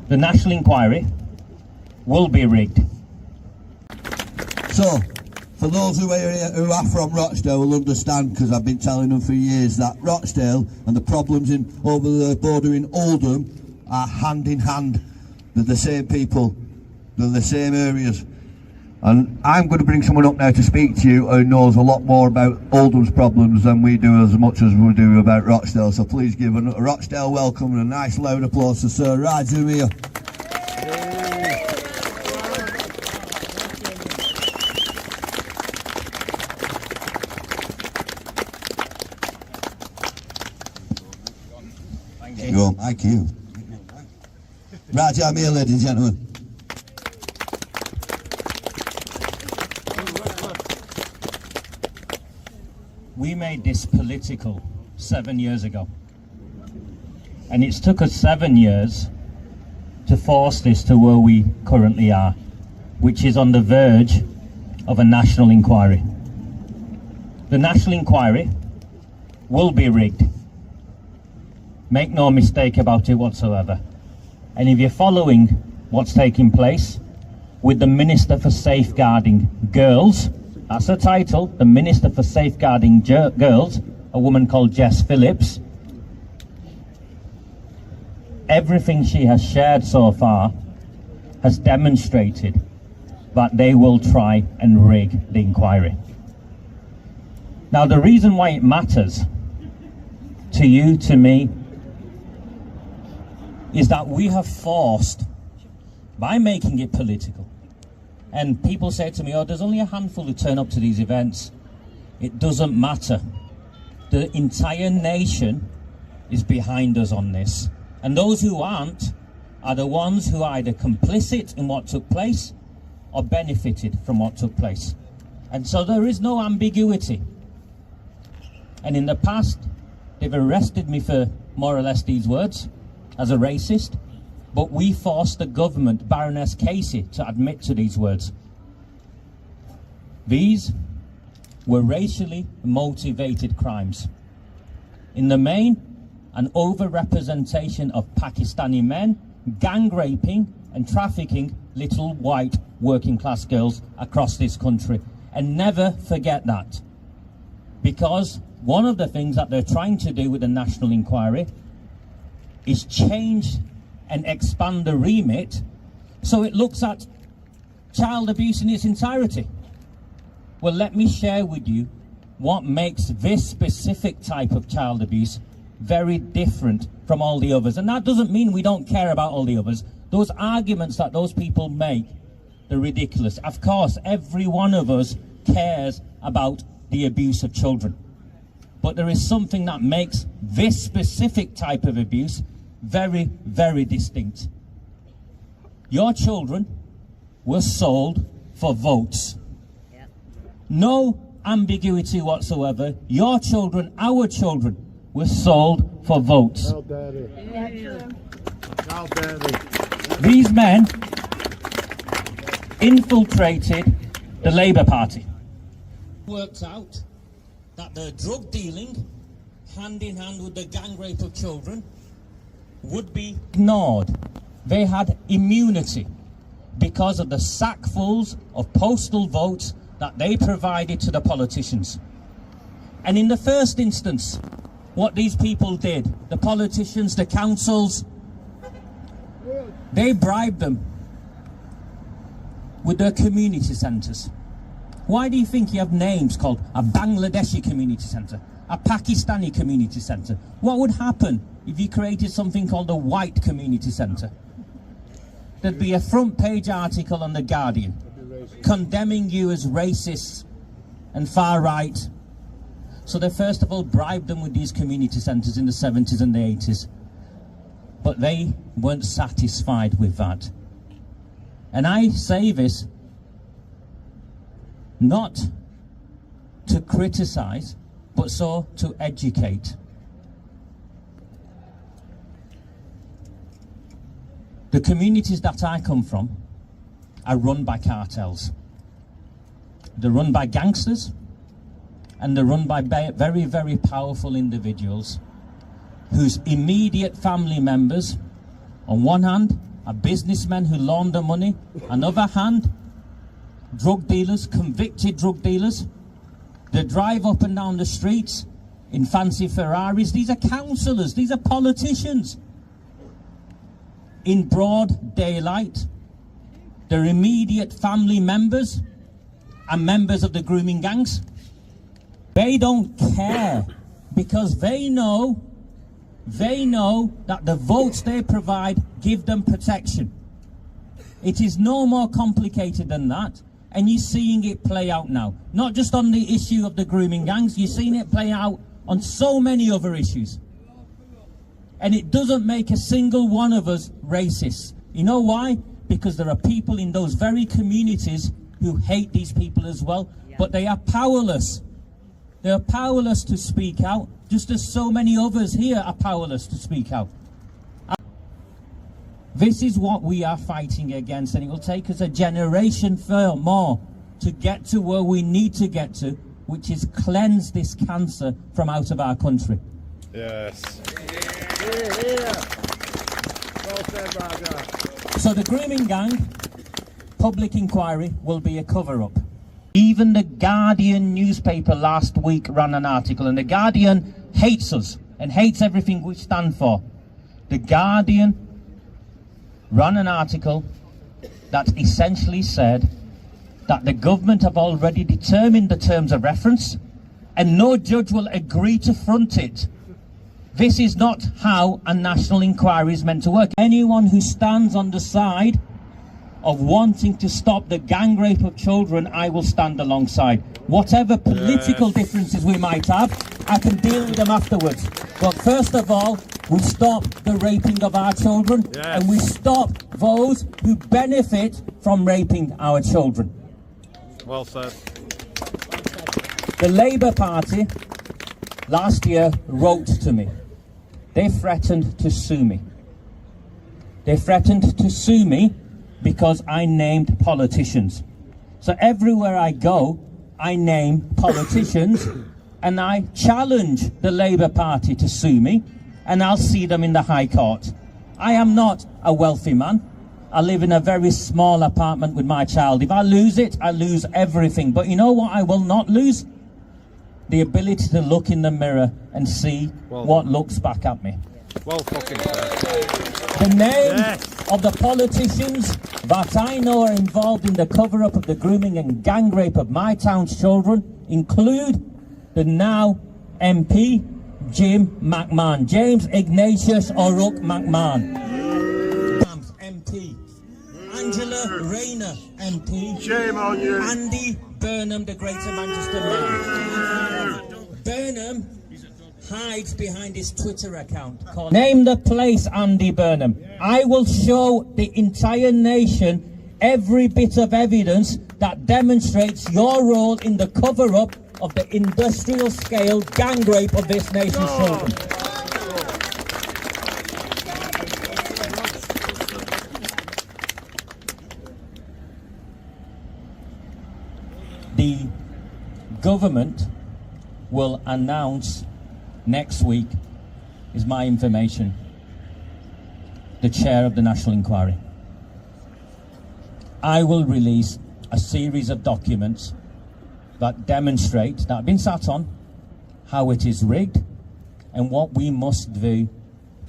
The national inquiry will be rigged. So, for those who are from Rochdale will understand, because I've been telling them for years, that Rochdale and the problems over the border in Oldham are hand in hand. They're the same people, they're the same areas. And I'm going to bring someone up now to speak to you who knows a lot more about Oldham's problems than we do, as much as we do about Rochdale. So please give a Rochdale welcome and a nice loud applause to Sir Raju here. Thank you. Right, I'm here, ladies and gentlemen. We made this political 7 years ago. And it's took us 7 years to force this to where we currently are, which is on the verge of a national inquiry. The national inquiry will be rigged. Make no mistake about it whatsoever. And if you're following what's taking place with the Minister for Safeguarding Girls, that's the title, the Minister for Safeguarding Girls, a woman called Jess Phillips, everything she has shared so far has demonstrated that they will try and rig the inquiry. Now, the reason why it matters to you, to me, is that we have forced, by making it political, and people say to me, oh, there's only a handful who turn up to these events. It doesn't matter. The entire nation is behind us on this. And those who aren't are the ones who are either complicit in what took place or benefited from what took place. And so there is no ambiguity. And in the past, they've arrested me for more or less these words, as a racist, but we forced the government, Baroness Casey, to admit to these words. These were racially motivated crimes. In the main, an overrepresentation of Pakistani men, gang raping and trafficking little white working class girls across this country. And never forget that. Because one of the things that they're trying to do with the national inquiry is change and expand the remit so it looks at child abuse in its entirety. Well, let me share with you what makes this specific type of child abuse very different from all the others. And that doesn't mean we don't care about all the others. Those arguments that those people make, they're ridiculous. Of course, every one of us cares about the abuse of children. But there is something that makes this specific type of abuse very, very distinct. Your children were sold for votes. Yep. No ambiguity whatsoever. Your children, our children, were sold for votes. How daddy. How daddy. These men infiltrated the Labour Party. Worked out that the drug dealing, hand in hand with the gang rape of children, would be ignored. They had immunity because of the sackfuls of postal votes that they provided to the politicians. And in the first instance, what these people did, the politicians, the councils, they bribed them with their community centres. Why do you think you have names called a Bangladeshi community centre, a Pakistani community centre? What would happen if you created something called a white community centre? There'd be a front page article on The Guardian condemning you as racists and far right. So they first of all bribed them with these community centres in the 70s and the 80s. But they weren't satisfied with that. And I say this not to criticise, but so to educate. The communities that I come from are run by cartels. They're run by gangsters, and they're run by very, very powerful individuals whose immediate family members, on one hand, are businessmen who launder money. On the other hand, drug dealers, convicted drug dealers, they drive up and down the streets in fancy Ferraris. These are councillors, these are politicians. In broad daylight, their immediate family members and members of the grooming gangs. They don't care because they know that the votes they provide give them protection. It is no more complicated than that, and you're seeing it play out now. Not just on the issue of the grooming gangs, you're seeing it play out on so many other issues. And it doesn't make a single one of us racist. You know why? Because there are people in those very communities who hate these people as well, but they are powerless. They are powerless to speak out, just as so many others here are powerless to speak out. This is what we are fighting against, and it will take us a generation more to get to where we need to get to, which is cleanse this cancer from out of our country. Yes. Well said, Roger. So the grooming gang public inquiry will be a cover-up. Even the Guardian newspaper last week ran an article, and the Guardian hates us and hates everything we stand for. The Guardian ran an article that essentially said that the government have already determined the terms of reference and no judge will agree to front it. This is not how a national inquiry is meant to work. Anyone who stands on the side of wanting to stop the gang rape of children, I will stand alongside. Whatever political differences we might have, I can deal with them afterwards. But first of all, we stop the raping of our children, and we stop those who benefit from raping our children. Well said. The Labour Party last year wrote to me. They threatened to sue me. They threatened to sue me because I named politicians. So everywhere I go, I name politicians and I challenge the Labour Party to sue me, and I'll see them in the High Court. I am not a wealthy man. I live in a very small apartment with my child. If I lose it, I lose everything. But you know what I will not lose? The ability to look in the mirror and see what looks back at me. Well fucking said. The names of the politicians that I know are involved in the cover-up of the grooming and gang rape of my town's children include the now MP, Jim McMahon. James Ignatius O'Rourke McMahon. MP. Angela Rayner, MP. Shame on you. Andy Burnham, the Greater Manchester Mayor. Burnham hides behind his Twitter account called Name the Place, Andy Burnham. I will show the entire nation every bit of evidence that demonstrates your role in the cover-up of the industrial scale gang rape of this nation's children. The government will announce next week, is my information, the chair of the National Inquiry. I will release a series of documents that demonstrate, that have been sat on, how it is rigged and what we must do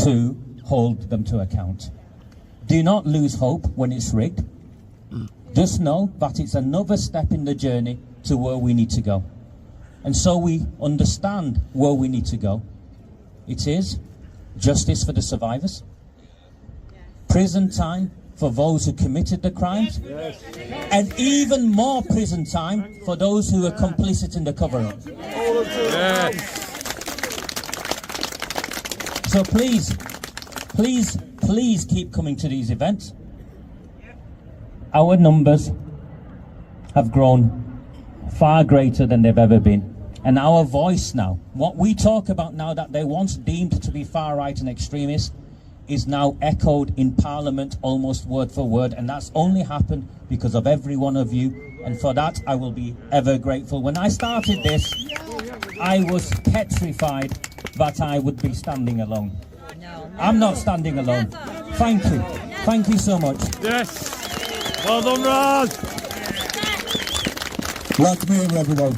to hold them to account. Do not lose hope when it's rigged. Just know that it's another step in the journey to where we need to go. And so we understand where we need to go. It is justice for the survivors, prison time for those who committed the crimes, and even more prison time for those who are complicit in the cover-up. So please, please, please keep coming to these events. Our numbers have grown far greater than they've ever been. And our voice now, what we talk about now that they once deemed to be far right and extremist, is now echoed in Parliament almost word for word, and that's only happened because of every one of you, and for that I will be ever grateful. When I started this, I was petrified that I would be standing alone. I'm not standing alone. Thank you. Thank you so much. Yes. Well done, Raj. Glad to meet you, everyone.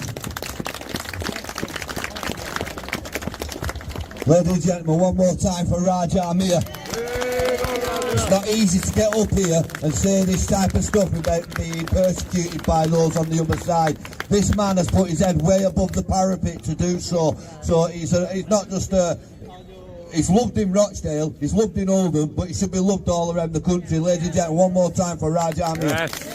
Ladies and gentlemen, one more time for Raj Amir. It's not easy to get up here and say this type of stuff without being persecuted by those on the other side. This man has put his head way above the parapet to do so. So he's not just he's loved in Rochdale, he's loved in Oldham, but he should be loved all around the country. Ladies and gentlemen, one more time for Raj Amir. Yes.